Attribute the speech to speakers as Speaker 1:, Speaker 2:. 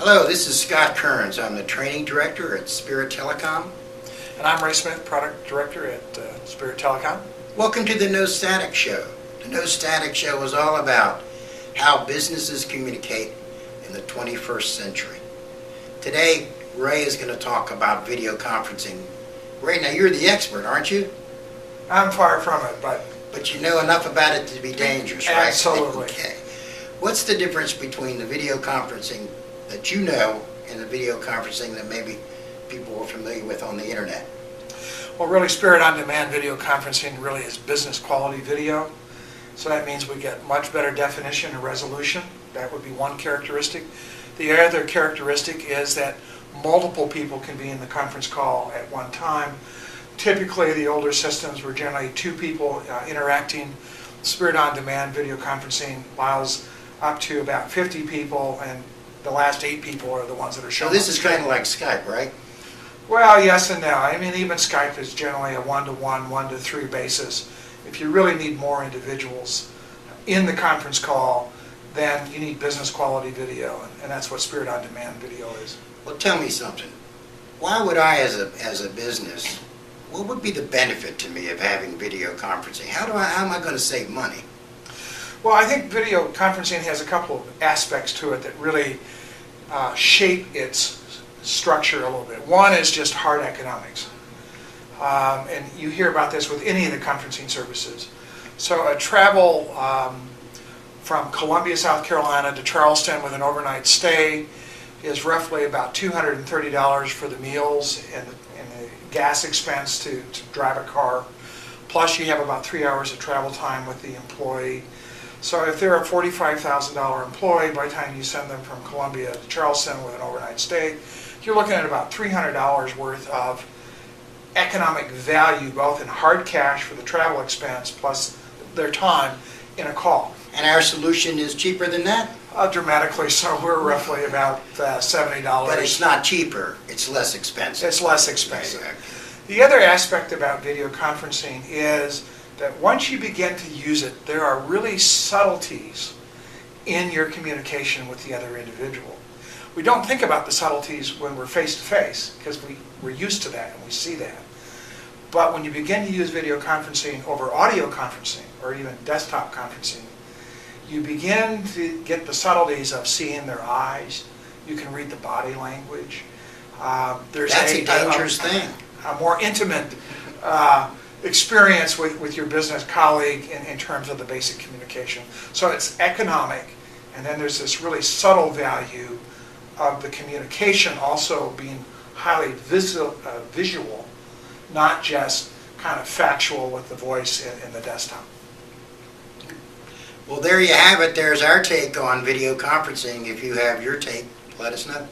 Speaker 1: Hello, this is Scott Kearns. I'm the training director at Spirit Telecom.
Speaker 2: And I'm Ray Smith, product director at Spirit Telecom.
Speaker 1: Welcome to the No Static Show. The No Static Show is all about how businesses communicate in the 21st century. Today, Ray is going to talk about video conferencing. Ray, now you're the expert, aren't you?
Speaker 2: I'm far from it,
Speaker 1: But you know enough about it to be dangerous, right?
Speaker 2: Absolutely.
Speaker 1: Okay. What's the difference between the video conferencing that you know and the video conferencing that maybe people are familiar with on the internet?
Speaker 2: Well, really, Spirit on-demand video conferencing really is business quality video. So that means we get much better definition and resolution. That would be one characteristic. The other characteristic is that multiple people can be in the conference call at one time. Typically, the older systems were generally two people interacting. Spirit on-demand video conferencing allows up to about 50 people, and the last 8 people are the ones that are shown.
Speaker 1: So this is kind of like Skype, right?
Speaker 2: Well, yes and no. I mean, even Skype is generally a 1-to-1, 1-to-3 basis. If you really need more individuals in the conference call, then you need business quality video, and that's what Spirit on-demand video is.
Speaker 1: Well, tell me something. Why would I, as a business, what would be the benefit to me of having video conferencing? How am I going to save money?
Speaker 2: Well, I think video conferencing has a couple of aspects to it that really shape its structure a little bit. One is just hard economics. And you hear about this with any of the conferencing services. So a travel from Columbia, South Carolina to Charleston with an overnight stay is roughly about $230 for the meals and the gas expense to drive a car. Plus you have about 3 hours of travel time with the employee. So if they're a $45,000 employee, by the time you send them from Columbia to Charleston with an overnight stay, you're looking at about $300 worth of economic value, both in hard cash for the travel expense plus their time in a call.
Speaker 1: And our solution is cheaper than that?
Speaker 2: Dramatically so. We're roughly about $70.
Speaker 1: But it's not cheaper, it's less expensive.
Speaker 2: It's less expensive.
Speaker 1: Right.
Speaker 2: The other aspect about video conferencing is that once you begin to use it, there are really subtleties in your communication with the other individual. We don't think about the subtleties when we're face-to-face because we're used to that and we see that. But when you begin to use video conferencing over audio conferencing or even desktop conferencing, you begin to get the subtleties of seeing their eyes. You can read the body language.
Speaker 1: That's a dangerous thing.
Speaker 2: A more intimate experience with your business colleague in terms of the basic communication. So it's economic, and then there's this really subtle value of the communication also being highly visual, not just kind of factual with the voice in the desktop.
Speaker 1: Well, there you have it. There's our take on video conferencing. If you have your take, let us know.